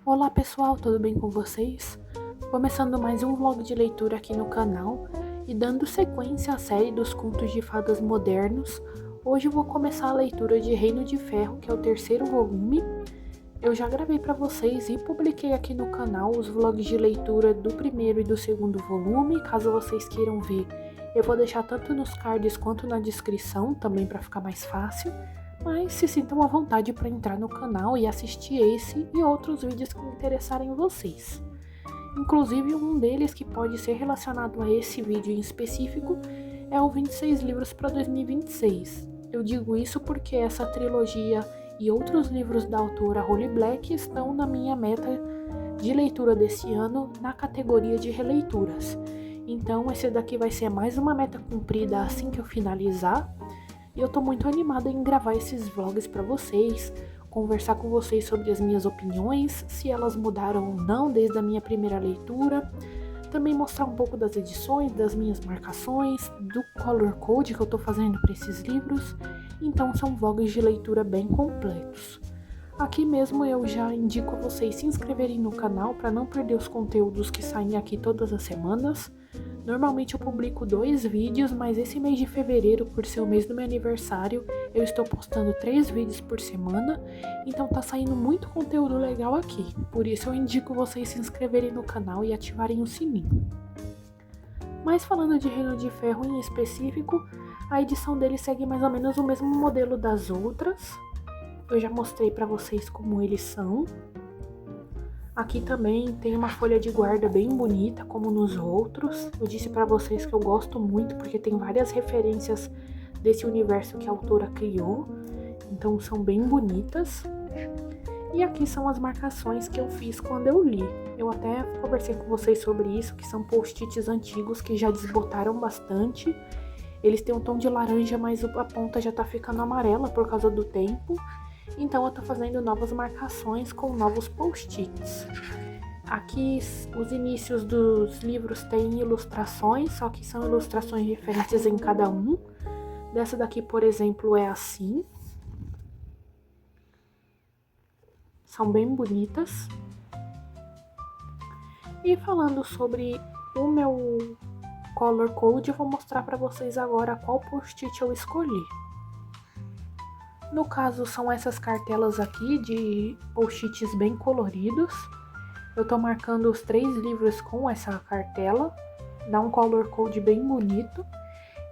Olá pessoal, tudo bem com vocês? Começando mais um vlog de leitura aqui no canal e dando sequência à série dos contos de fadas modernos, hoje eu vou começar a leitura de Reino de Ferro, que é o terceiro volume. Eu já gravei para vocês e publiquei aqui no canal os vlogs de leitura do primeiro e do segundo volume, caso vocês queiram ver. Eu vou deixar tanto nos cards quanto na descrição, também para ficar mais fácil. Mas se sintam à vontade para entrar no canal e assistir esse e outros vídeos que interessarem vocês. Inclusive um deles que pode ser relacionado a esse vídeo em específico é o 26 livros para 2026. Eu digo isso porque essa trilogia e outros livros da autora Holly Black estão na minha meta de leitura desse ano na categoria de releituras. Então esse daqui vai ser mais uma meta cumprida assim que eu finalizar. E eu tô muito animada em gravar esses vlogs pra vocês, conversar com vocês sobre as minhas opiniões, se elas mudaram ou não desde a minha primeira leitura, também mostrar um pouco das edições, das minhas marcações, do color code que eu tô fazendo para esses livros. Então são vlogs de leitura bem completos. Aqui mesmo eu já indico a vocês se inscreverem no canal para não perder os conteúdos que saem aqui todas as semanas. Normalmente eu publico 2 vídeos, mas esse mês de fevereiro, por ser o mês do meu aniversário, eu estou postando 3 vídeos por semana, então tá saindo muito conteúdo legal aqui. Por isso eu indico vocês se inscreverem no canal e ativarem o sininho. Mas falando de Reino de Ferro em específico, a edição dele segue mais ou menos o mesmo modelo das outras. Eu já mostrei pra vocês como eles são. Aqui também tem uma folha de guarda bem bonita, como nos outros. Eu disse pra vocês que eu gosto muito, porque tem várias referências desse universo que a autora criou. Então são bem bonitas. E aqui são as marcações que eu fiz quando eu li. Eu até conversei com vocês sobre isso, que são post-its antigos que já desbotaram bastante. Eles têm um tom de laranja, mas a ponta já tá ficando amarela por causa do tempo. Então eu tô fazendo novas marcações com novos post-its. Aqui os inícios dos livros têm ilustrações, só que são ilustrações diferentes em cada um. Dessa daqui, por exemplo, é assim. São bem bonitas. E falando sobre o meu color code, eu vou mostrar para vocês agora qual post-it eu escolhi. No caso, são essas cartelas aqui de post-its bem coloridos. Eu tô marcando os 3 livros com essa cartela. Dá um color code bem bonito.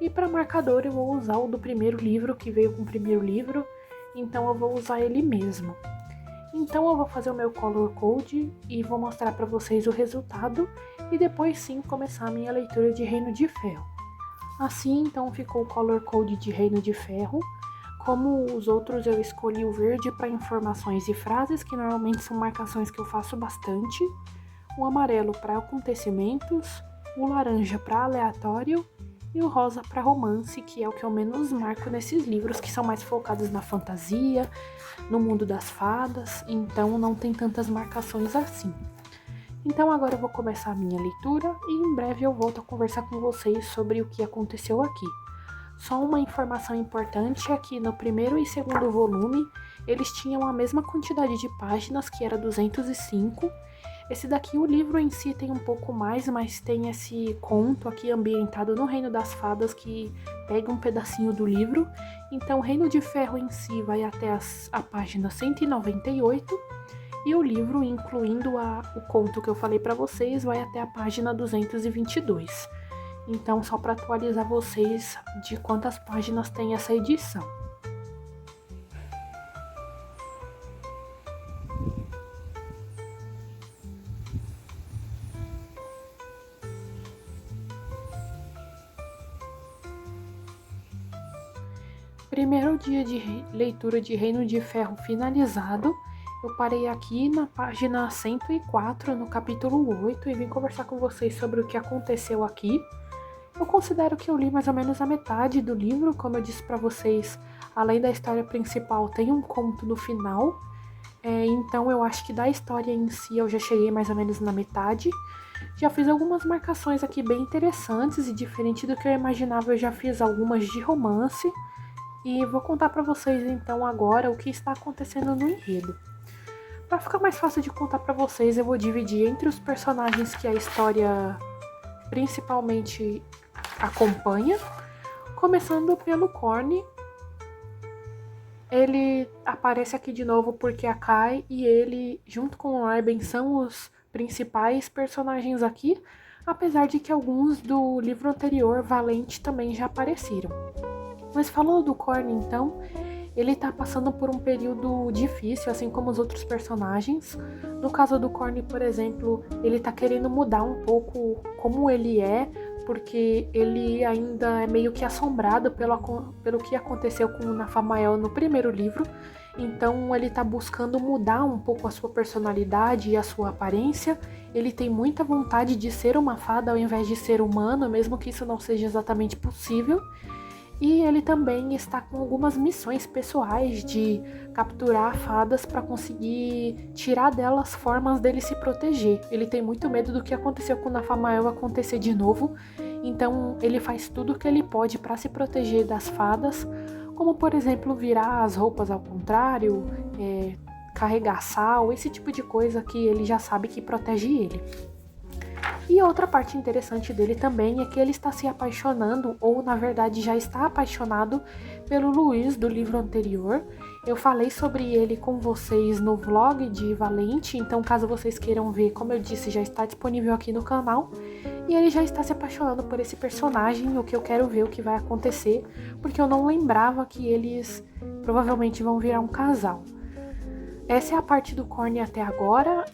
E para marcador eu vou usar o do primeiro livro, que veio com o primeiro livro. Então eu vou usar ele mesmo. Então eu vou fazer o meu color code e vou mostrar para vocês o resultado. E depois sim começar a minha leitura de Reino de Ferro. Assim então ficou o color code de Reino de Ferro. Como os outros, eu escolhi o verde para informações e frases, que normalmente são marcações que eu faço bastante, o amarelo para acontecimentos, o laranja para aleatório e o rosa para romance, que é o que eu menos marco nesses livros, que são mais focados na fantasia, no mundo das fadas, então não tem tantas marcações assim. Então agora eu vou começar a minha leitura e em breve eu volto a conversar com vocês sobre o que aconteceu aqui. Só uma informação importante é que no primeiro e segundo volume eles tinham a mesma quantidade de páginas, que era 205. Esse daqui, o livro em si tem um pouco mais, mas tem esse conto aqui ambientado no Reino das Fadas que pega um pedacinho do livro. Então o Reino de Ferro em si vai até a página 198 e o livro, incluindo o conto que eu falei para vocês, vai até a página 222. Então, só para atualizar vocês de quantas páginas tem essa edição. Primeiro dia de leitura de Reino de Ferro finalizado. Eu parei aqui na página 104, no capítulo 8, e vim conversar com vocês sobre o que aconteceu aqui. Eu considero que eu li mais ou menos a metade do livro, como eu disse pra vocês, além da história principal, tem um conto no final, então eu acho que da história em si eu já cheguei mais ou menos na metade. Já fiz algumas marcações aqui bem interessantes e diferente do que eu imaginava, eu já fiz algumas de romance, e vou contar pra vocês então agora o que está acontecendo no enredo. Para ficar mais fácil de contar para vocês, eu vou dividir entre os personagens que a história principalmente acompanha, começando pelo Corny. Ele aparece aqui de novo porque a Kai e ele, junto com o Arben, são os principais personagens aqui, apesar de que alguns do livro anterior, Valente, também já apareceram. Mas falando do Corny, então, ele tá passando por um período difícil, assim como os outros personagens. No caso do Corny, por exemplo, ele tá querendo mudar um pouco como ele é, porque ele ainda é meio que assombrado pelo que aconteceu com o Nathanael no primeiro livro. Então ele tá buscando mudar um pouco a sua personalidade e a sua aparência. Ele tem muita vontade de ser uma fada ao invés de ser humano, mesmo que isso não seja exatamente possível. E ele também está com algumas missões pessoais de capturar fadas para conseguir tirar delas formas dele se proteger. Ele tem muito medo do que aconteceu com o Nathanael acontecer de novo, então ele faz tudo o que ele pode para se proteger das fadas, como por exemplo virar as roupas ao contrário, carregar sal, esse tipo de coisa que ele já sabe que protege ele. E outra parte interessante dele também é que ele está se apaixonando, ou na verdade já está apaixonado, pelo Luiz do livro anterior. Eu falei sobre ele com vocês no vlog de Valente, então caso vocês queiram ver, como eu disse, já está disponível aqui no canal. E ele já está se apaixonando por esse personagem, o que eu quero ver o que vai acontecer, porque eu não lembrava que eles provavelmente vão virar um casal. Essa é a parte do Corny até agora.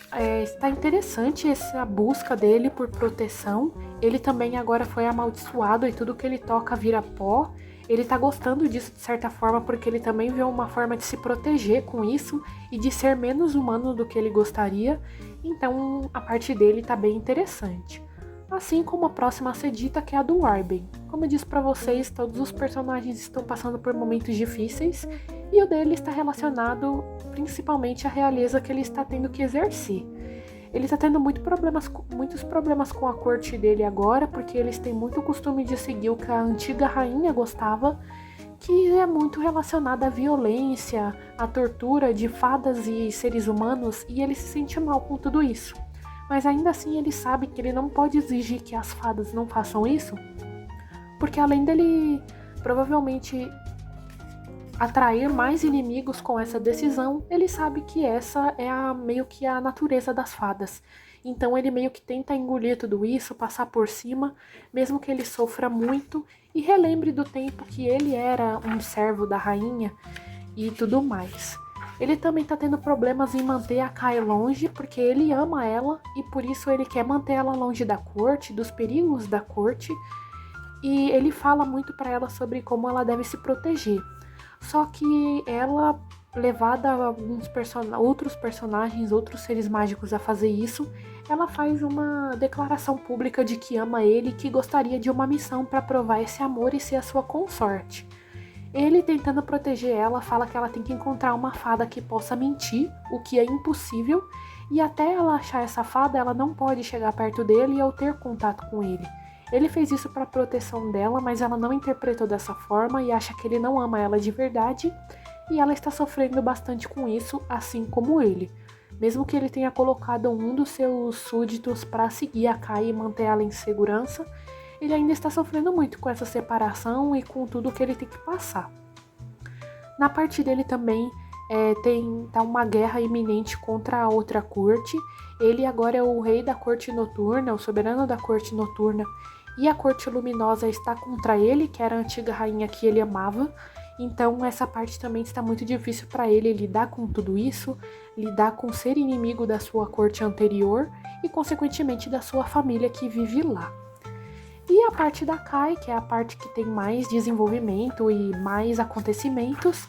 Está interessante essa busca dele por proteção. Ele também agora foi amaldiçoado e tudo que ele toca vira pó. Ele tá gostando disso de certa forma porque ele também vê uma forma de se proteger com isso e de ser menos humano do que ele gostaria. Então a parte dele tá bem interessante. Assim como a próxima a ser dita, que é a do Arben. Como eu disse pra vocês, todos os personagens estão passando por momentos difíceis e o dele está relacionado principalmente à realeza que ele está tendo que exercer. Ele está tendo muitos problemas com a corte dele agora, porque eles têm muito costume de seguir o que a antiga rainha gostava, que é muito relacionado à violência, à tortura de fadas e seres humanos, e ele se sente mal com tudo isso. Mas ainda assim ele sabe que ele não pode exigir que as fadas não façam isso, porque além dele provavelmente atrair mais inimigos com essa decisão, ele sabe que essa é meio que a natureza das fadas. Então ele meio que tenta engolir tudo isso, passar por cima, mesmo que ele sofra muito e relembre do tempo que ele era um servo da rainha e tudo mais. Ele também tá tendo problemas em manter a Kai longe, porque ele ama ela e por isso ele quer manter ela longe da corte, dos perigos da corte, e ele fala muito para ela sobre como ela deve se proteger. Só que ela, levada a outros personagens, outros seres mágicos a fazer isso, ela faz uma declaração pública de que ama ele e que gostaria de uma missão para provar esse amor e ser a sua consorte. Ele, tentando proteger ela, fala que ela tem que encontrar uma fada que possa mentir, o que é impossível, e até ela achar essa fada, ela não pode chegar perto dele ou ter contato com ele. Ele fez isso para proteção dela, mas ela não interpretou dessa forma e acha que ele não ama ela de verdade, e ela está sofrendo bastante com isso, assim como ele. Mesmo que ele tenha colocado um dos seus súditos para seguir a Kai e manter ela em segurança, ele ainda está sofrendo muito com essa separação e com tudo que ele tem que passar. Na parte dele também tá uma guerra iminente contra a outra corte. Ele agora é o rei da corte noturna, o soberano da corte noturna, e a corte luminosa está contra ele, que era a antiga rainha que ele amava. Então essa parte também está muito difícil para ele lidar com tudo isso, lidar com ser inimigo da sua corte anterior e consequentemente da sua família que vive lá. E a parte da Kai, que é a parte que tem mais desenvolvimento e mais acontecimentos,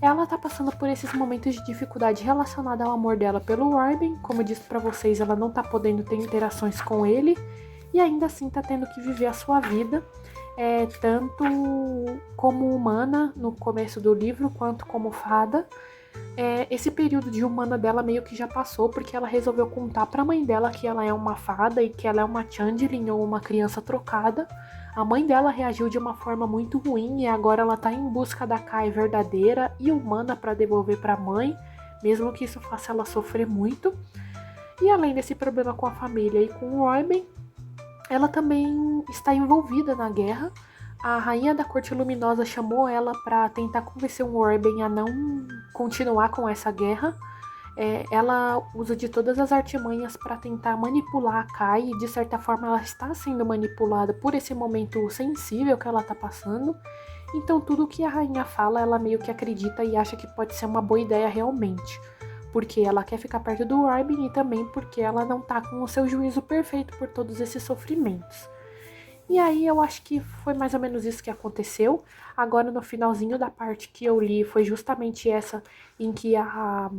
ela tá passando por esses momentos de dificuldade relacionada ao amor dela pelo Arben. Como eu disse pra vocês, ela não tá podendo ter interações com ele e ainda assim tá tendo que viver a sua vida, tanto como humana no começo do livro, quanto como fada. Esse período de humana dela meio que já passou, porque ela resolveu contar pra mãe dela que ela é uma fada e que ela é uma changeling ou uma criança trocada. A mãe dela reagiu de uma forma muito ruim e agora ela tá em busca da Kai verdadeira e humana pra devolver pra mãe, mesmo que isso faça ela sofrer muito. E além desse problema com a família e com o Royben, ela também está envolvida na guerra. A rainha da Corte Luminosa chamou ela para tentar convencer o Royben a não continuar com essa guerra. Ela usa de todas as artimanhas para tentar manipular a Kai, e de certa forma ela está sendo manipulada por esse momento sensível que ela está passando. Então tudo que a rainha fala, ela meio que acredita e acha que pode ser uma boa ideia realmente. Porque ela quer ficar perto do Royben e também porque ela não tá com o seu juízo perfeito por todos esses sofrimentos. E aí eu acho que foi mais ou menos isso que aconteceu. Agora no finalzinho da parte que eu li foi justamente essa em que a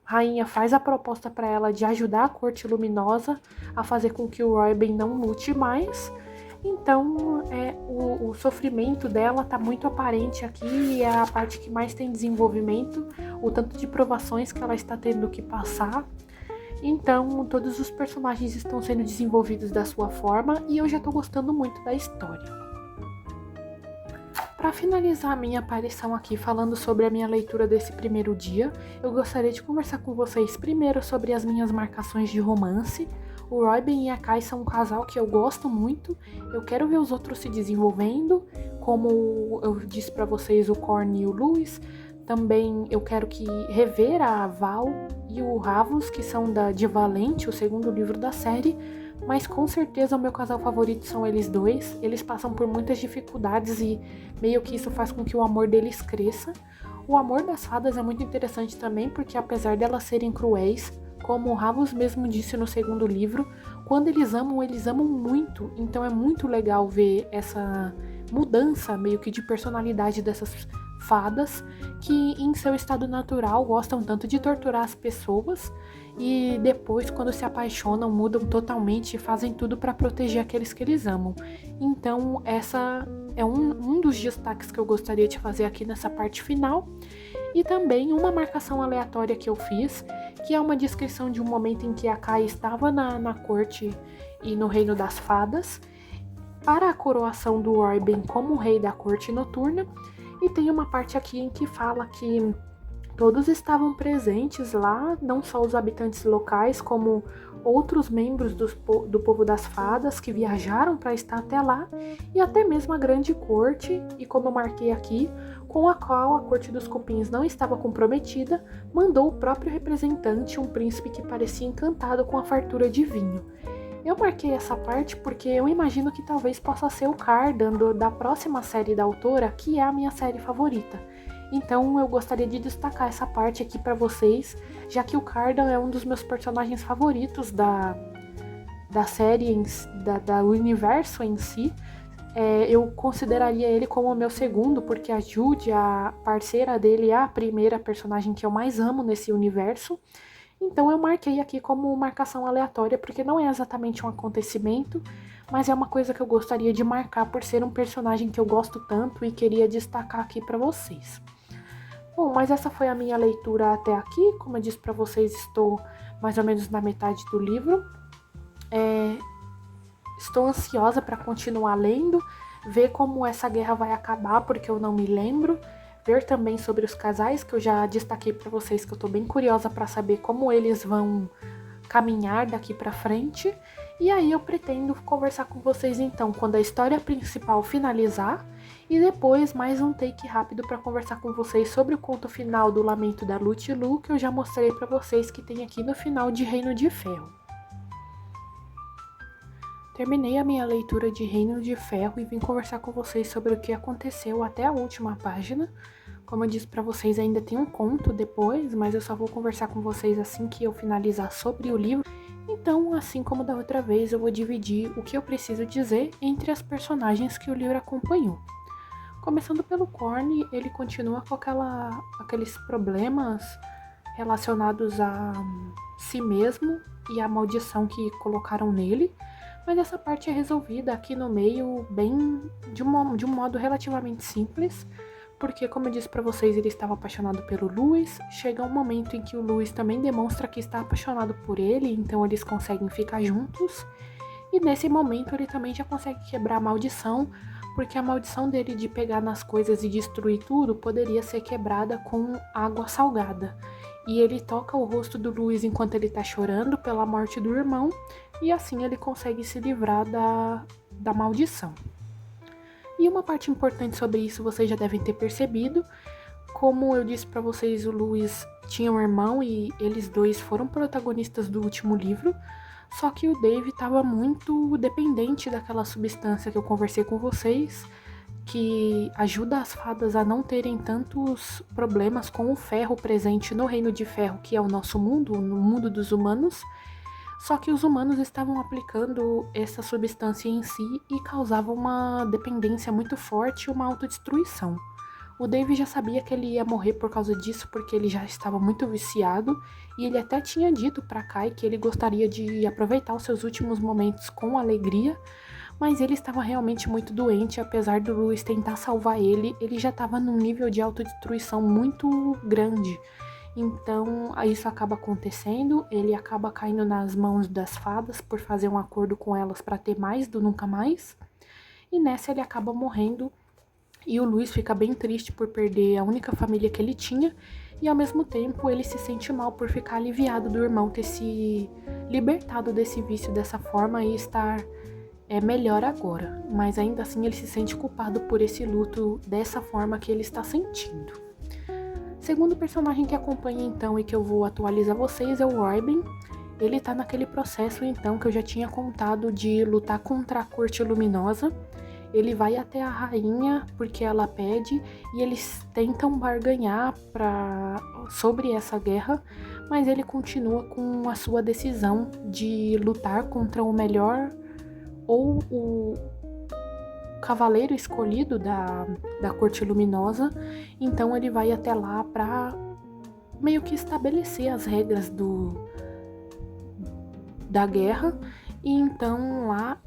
rainha faz a proposta para ela de ajudar a Corte Luminosa a fazer com que o Royben não lute mais. Então, o sofrimento dela tá muito aparente aqui e é a parte que mais tem desenvolvimento, o tanto de provações que ela está tendo que passar. Então, todos os personagens estão sendo desenvolvidos da sua forma e eu já tô gostando muito da história. Para finalizar a minha aparição aqui falando sobre a minha leitura desse primeiro dia, eu gostaria de conversar com vocês primeiro sobre as minhas marcações de romance. O Royben e a Kai são um casal que eu gosto muito, eu quero ver os outros se desenvolvendo, como eu disse para vocês, o Corn e o Lewis. Também eu quero rever a Val e o Ravos, que são de Valente, o segundo livro da série, mas com certeza o meu casal favorito são eles dois. Eles passam por muitas dificuldades e meio que isso faz com que o amor deles cresça. O amor das fadas é muito interessante também, porque apesar de elas serem cruéis, como o Ravos mesmo disse no segundo livro, quando eles amam muito. Então é muito legal ver essa mudança meio que de personalidade dessas fadas, que em seu estado natural gostam tanto de torturar as pessoas e depois, quando se apaixonam, mudam totalmente e fazem tudo para proteger aqueles que eles amam. Então essa é um dos destaques que eu gostaria de fazer aqui nessa parte final. E também uma marcação aleatória que eu fiz, que é uma descrição de um momento em que a Kai estava na corte e no reino das fadas, para a coroação do Royben como rei da corte noturna. E tem uma parte aqui em que fala que todos estavam presentes lá, não só os habitantes locais, como outros membros do povo das fadas que viajaram para estar até lá, e até mesmo a grande corte, e como eu marquei aqui, com a qual a corte dos cupins não estava comprometida, mandou o próprio representante, um príncipe que parecia encantado com a fartura de vinho. Eu marquei essa parte porque eu imagino que talvez possa ser o Cardan da próxima série da autora, que é a minha série favorita. Então eu gostaria de destacar essa parte aqui para vocês, já que o Cardan é um dos meus personagens favoritos da série, do universo em si. Eu consideraria ele como o meu segundo, porque a Jude, a parceira dele, é a primeira personagem que eu mais amo nesse universo. Então eu marquei aqui como marcação aleatória, porque não é exatamente um acontecimento, mas é uma coisa que eu gostaria de marcar por ser um personagem que eu gosto tanto e queria destacar aqui para vocês. Bom, mas essa foi a minha leitura até aqui. Como eu disse para vocês, estou mais ou menos na metade do livro. Estou ansiosa para continuar lendo, ver como essa guerra vai acabar, porque eu não me lembro. Ver também sobre os casais, que eu já destaquei para vocês, que eu tô bem curiosa para saber como eles vão caminhar daqui para frente. E aí eu pretendo conversar com vocês então quando a história principal finalizar, e depois mais um take rápido para conversar com vocês sobre o conto final do Lamento da Lúcilu, que eu já mostrei para vocês que tem aqui no final de Reino de Ferro. Terminei a minha leitura de Reino de Ferro e vim conversar com vocês sobre o que aconteceu até a última página. Como eu disse para vocês, ainda tem um conto depois, mas eu só vou conversar com vocês assim que eu finalizar sobre o livro. Então, assim como da outra vez, eu vou dividir o que eu preciso dizer entre as personagens que o livro acompanhou. Começando pelo Corn, ele continua com aqueles problemas relacionados a si mesmo e a maldição que colocaram nele. Mas essa parte é resolvida aqui no meio de um modo relativamente simples, porque, como eu disse pra vocês, ele estava apaixonado pelo Lewis. Chega um momento em que o Lewis também demonstra que está apaixonado por ele, então eles conseguem ficar juntos. E nesse momento ele também já consegue quebrar a maldição, porque a maldição dele de pegar nas coisas e destruir tudo poderia ser quebrada com água salgada. E ele toca o rosto do Luiz enquanto ele tá chorando pela morte do irmão, e assim ele consegue se livrar da maldição. E uma parte importante sobre isso vocês já devem ter percebido. Como eu disse pra vocês, o Luiz tinha um irmão e eles dois foram protagonistas do último livro. Só que o Dave estava muito dependente daquela substância que eu conversei com vocês, que ajuda as fadas a não terem tantos problemas com o ferro presente no Reino de Ferro, que é o nosso mundo, no mundo dos humanos. Só que os humanos estavam aplicando essa substância em si e causava uma dependência muito forte e uma autodestruição. O Dave já sabia que ele ia morrer por causa disso, porque ele já estava muito viciado, e ele até tinha dito para Kai que ele gostaria de aproveitar os seus últimos momentos com alegria, mas ele estava realmente muito doente. Apesar do Luiz tentar salvar ele já estava num nível de autodestruição muito grande. Então, isso acaba acontecendo, ele acaba caindo nas mãos das fadas por fazer um acordo com elas para ter mais do Nunca Mais, e nessa ele acaba morrendo. E o Luiz fica bem triste por perder a única família que ele tinha, e ao mesmo tempo ele se sente mal por ficar aliviado do irmão ter se libertado desse vício dessa forma e estar melhor agora. Mas ainda assim ele se sente culpado por esse luto dessa forma que ele está sentindo. Segundo personagem que acompanha então e que eu vou atualizar vocês é o Royben. Ele tá naquele processo então que eu já tinha contado de lutar contra a Corte Luminosa. Ele vai até a rainha porque ela pede e eles tentam barganhar sobre essa guerra, mas ele continua com a sua decisão de lutar contra o melhor ou o cavaleiro escolhido da Corte Luminosa. Então ele vai até lá para meio que estabelecer as regras da guerra. E então lá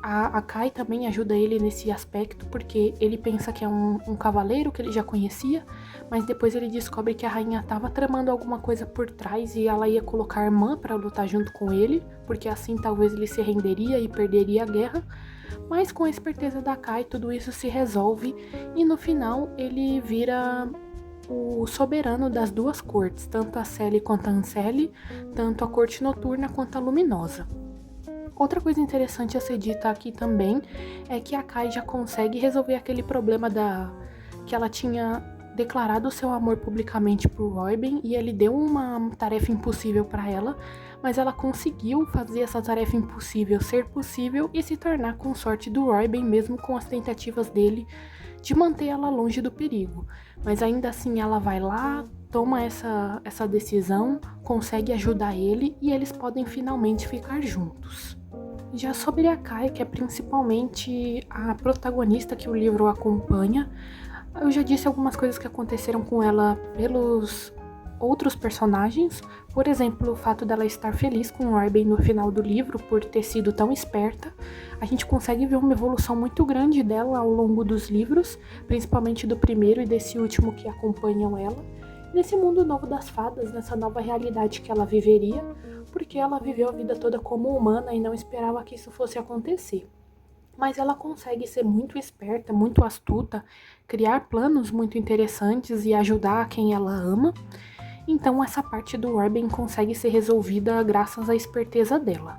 a Kai também ajuda ele nesse aspecto, porque ele pensa que é um cavaleiro que ele já conhecia, mas depois ele descobre que a rainha estava tramando alguma coisa por trás e ela ia colocar a irmã para lutar junto com ele, porque assim talvez ele se renderia e perderia a guerra. Mas com a esperteza da Kai tudo isso se resolve e no final ele vira o soberano das duas cortes, tanto a Cele quanto a Ancelle, tanto a corte noturna quanto a luminosa. Outra coisa interessante a ser dita aqui também é que a Kai já consegue resolver aquele problema que ela tinha declarado seu amor publicamente pro Royben e ele deu uma tarefa impossível para ela, mas ela conseguiu fazer essa tarefa impossível ser possível e se tornar consorte do Royben, mesmo com as tentativas dele de manter ela longe do perigo. Mas ainda assim ela vai lá, toma essa decisão, consegue ajudar ele e eles podem finalmente ficar juntos. Já sobre a Kai, que é principalmente a protagonista que o livro acompanha, eu já disse algumas coisas que aconteceram com ela pelos outros personagens. Por exemplo, o fato dela estar feliz com o Royben no final do livro por ter sido tão esperta. A gente consegue ver uma evolução muito grande dela ao longo dos livros, principalmente do primeiro e desse último que acompanham ela, nesse mundo novo das fadas, nessa nova realidade que ela viveria, porque ela viveu a vida toda como humana e não esperava que isso fosse acontecer. Mas ela consegue ser muito esperta, muito astuta, criar planos muito interessantes e ajudar quem ela ama. Então essa parte do Royben consegue ser resolvida graças à esperteza dela.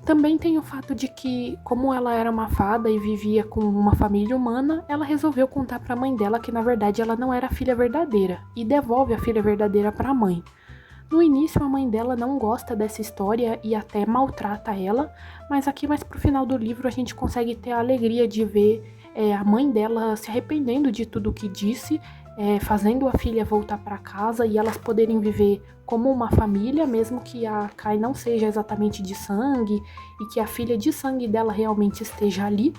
Também tem o fato de que, como ela era uma fada e vivia com uma família humana, ela resolveu contar para a mãe dela que na verdade ela não era a filha verdadeira e devolve a filha verdadeira para a mãe. No início a mãe dela não gosta dessa história e até maltrata ela, mas aqui mais pro final do livro a gente consegue ter a alegria de ver a mãe dela se arrependendo de tudo o que disse, fazendo a filha voltar para casa e elas poderem viver como uma família, mesmo que a Kai não seja exatamente de sangue e que a filha de sangue dela realmente esteja ali.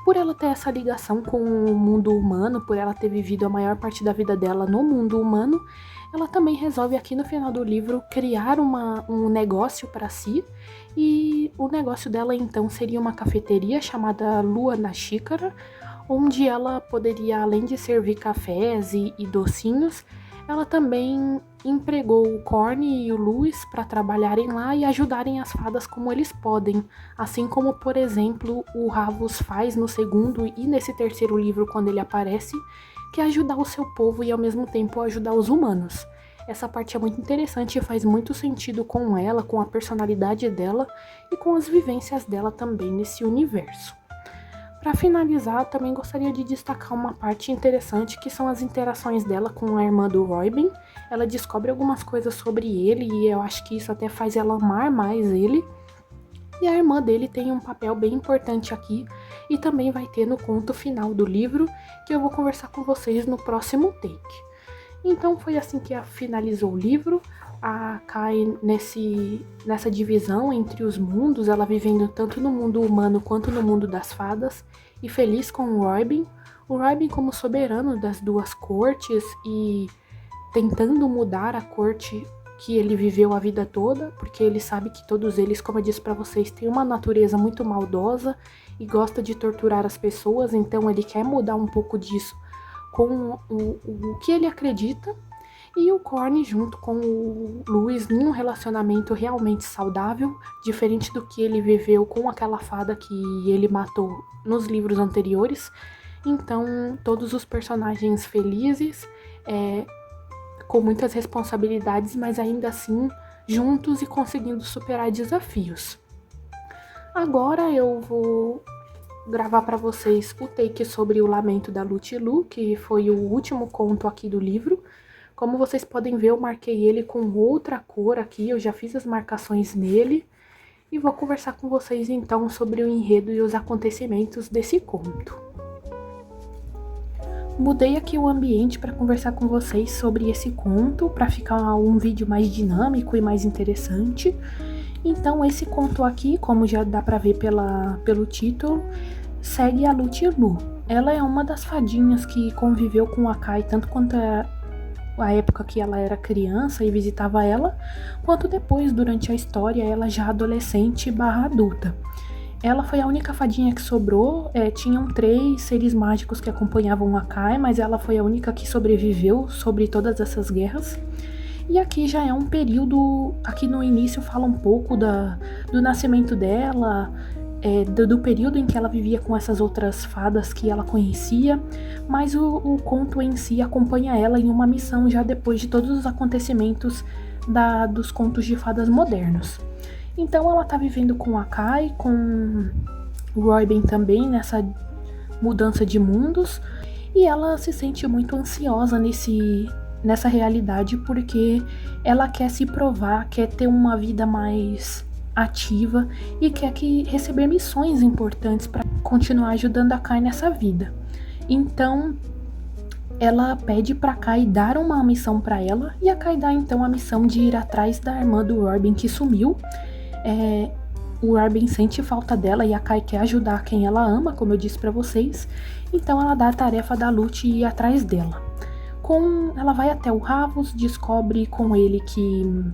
Por ela ter essa ligação com o mundo humano, por ela ter vivido a maior parte da vida dela no mundo humano, ela também resolve aqui no final do livro criar um negócio para si, e o negócio dela então seria uma cafeteria chamada Lua na Xícara, onde ela poderia, além de servir cafés e docinhos, Ela também empregou o Corny e o Lewis para trabalharem lá e ajudarem as fadas como eles podem, assim como, por exemplo, o Ravos faz no segundo e nesse terceiro livro quando ele aparece, que é ajudar o seu povo e ao mesmo tempo ajudar os humanos. Essa parte é muito interessante e faz muito sentido com ela, com a personalidade dela e com as vivências dela também nesse universo. Para finalizar, também gostaria de destacar uma parte interessante que são as interações dela com a irmã do Robin. Ela descobre algumas coisas sobre ele e eu acho que isso até faz ela amar mais ele. E a irmã dele tem um papel bem importante aqui e também vai ter no conto final do livro, que eu vou conversar com vocês no próximo take. Então foi assim que finalizou o livro. A Kai nessa divisão entre os mundos, ela vivendo tanto no mundo humano quanto no mundo das fadas, e feliz com o Robin como soberano das duas cortes e tentando mudar a corte que ele viveu a vida toda, porque ele sabe que todos eles, como eu disse pra vocês, têm uma natureza muito maldosa e gosta de torturar as pessoas, então ele quer mudar um pouco disso com o que ele acredita. E o Corny junto com o Lewis num relacionamento realmente saudável, diferente do que ele viveu com aquela fada que ele matou nos livros anteriores. Então, todos os personagens felizes, com muitas responsabilidades, mas ainda assim juntos e conseguindo superar desafios. Agora eu vou gravar para vocês o take sobre o Lamento da Lúcia, que foi o último conto aqui do livro. Como vocês podem ver, eu marquei ele com outra cor aqui, eu já fiz as marcações nele. E vou conversar com vocês então sobre o enredo e os acontecimentos desse conto. Mudei aqui o ambiente para conversar com vocês sobre esse conto, para ficar um vídeo mais dinâmico e mais interessante. Então esse conto aqui, como já dá para ver pelo título, segue a Lúcia. Ela é uma das fadinhas que conviveu com a Kai tanto quanto a época que ela era criança e visitava ela, quanto depois, durante a história, ela já adolescente / adulta. Ela foi a única fadinha que sobrou, tinham 3 seres mágicos que acompanhavam a Kai, mas ela foi a única que sobreviveu sobre todas essas guerras. E aqui já é um período, aqui no início fala um pouco do nascimento dela, do período em que ela vivia com essas outras fadas que ela conhecia, mas o conto em si acompanha ela em uma missão já depois de todos os acontecimentos dos contos de fadas modernos. Então ela tá vivendo com a Kai, com o Robin também nessa mudança de mundos, e ela se sente muito ansiosa nessa realidade porque ela quer se provar, quer ter uma vida mais ativa e quer receber missões importantes para continuar ajudando a Kai nessa vida. Então ela pede para Kai dar uma missão para ela e a Kai dá então a missão de ir atrás da irmã do Robin que sumiu. O Robin sente falta dela e a Kai quer ajudar quem ela ama, como eu disse para vocês. Então ela dá a tarefa da Lute ir atrás dela. Ela vai até o Ravos, descobre com ele que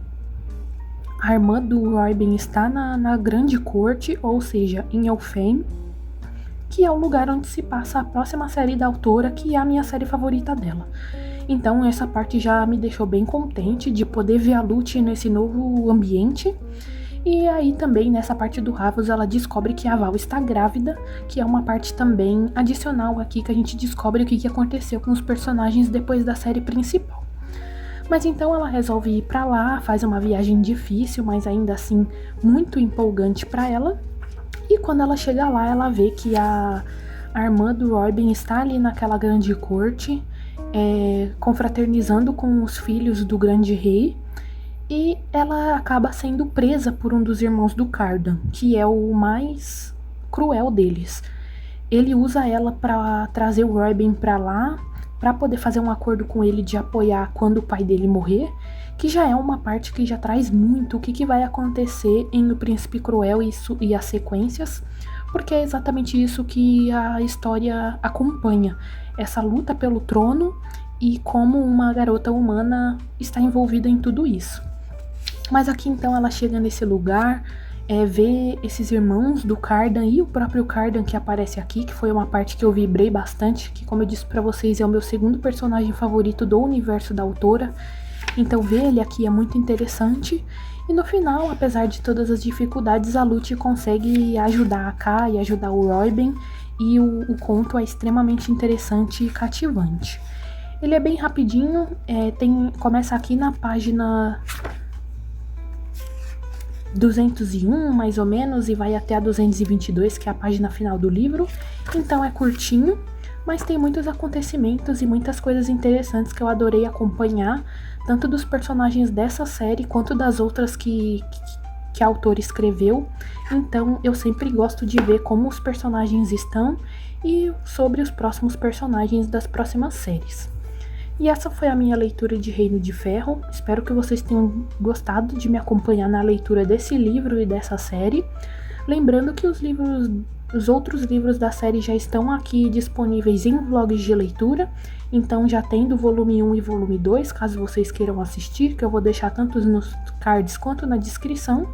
a irmã do Robin está na grande corte, ou seja, em Elfhame, que é o lugar onde se passa a próxima série da autora, que é a minha série favorita dela. Então essa parte já me deixou bem contente de poder ver a Lute nesse novo ambiente. E aí também nessa parte do Ravos ela descobre que a Val está grávida, que é uma parte também adicional aqui que a gente descobre o que aconteceu com os personagens depois da série principal. Mas então ela resolve ir pra lá, faz uma viagem difícil, mas ainda assim muito empolgante pra ela. E quando ela chega lá, ela vê que a irmã do Robin está ali naquela grande corte, confraternizando com os filhos do grande rei. E ela acaba sendo presa por um dos irmãos do Cardan, que é o mais cruel deles. Ele usa ela pra trazer o Robin pra lá, para poder fazer um acordo com ele de apoiar quando o pai dele morrer, que já é uma parte que já traz muito o que vai acontecer em O Príncipe Cruel e as sequências, porque é exatamente isso que a história acompanha, essa luta pelo trono e como uma garota humana está envolvida em tudo isso. Mas aqui então ela chega nesse lugar, ver esses irmãos do Cardan e o próprio Cardan que aparece aqui, que foi uma parte que eu vibrei bastante, que, como eu disse pra vocês, é o meu segundo personagem favorito do universo da autora. Então ver ele aqui é muito interessante. E no final, apesar de todas as dificuldades, a Lute consegue ajudar a Kai e ajudar o Royben, e o conto é extremamente interessante e cativante. Ele é bem rapidinho, começa aqui na página 201, mais ou menos, e vai até a 222, que é a página final do livro. Então é curtinho, mas tem muitos acontecimentos e muitas coisas interessantes que eu adorei acompanhar, tanto dos personagens dessa série quanto das outras que a autora escreveu. Então eu sempre gosto de ver como os personagens estão e sobre os próximos personagens das próximas séries. E essa foi a minha leitura de Reino de Ferro. Espero que vocês tenham gostado de me acompanhar na leitura desse livro e dessa série. Lembrando que os outros livros da série já estão aqui disponíveis em vlogs de leitura. Então já tem do volume 1 e volume 2, caso vocês queiram assistir, que eu vou deixar tanto nos cards quanto na descrição.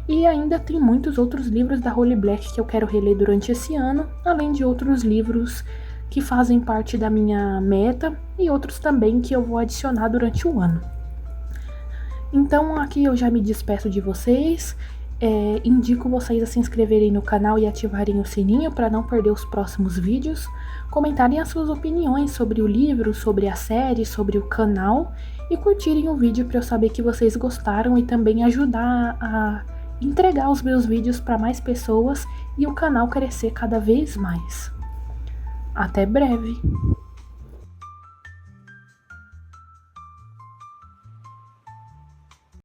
E ainda tem muitos outros livros da Holy Black que eu quero reler durante esse ano, além de outros livros que fazem parte da minha meta e outros também que eu vou adicionar durante o ano. Então aqui eu já me despeço de vocês, indico vocês a se inscreverem no canal e ativarem o sininho para não perder os próximos vídeos, comentarem as suas opiniões sobre o livro, sobre a série, sobre o canal e curtirem o vídeo para eu saber que vocês gostaram e também ajudar a entregar os meus vídeos para mais pessoas e o canal crescer cada vez mais. Até breve!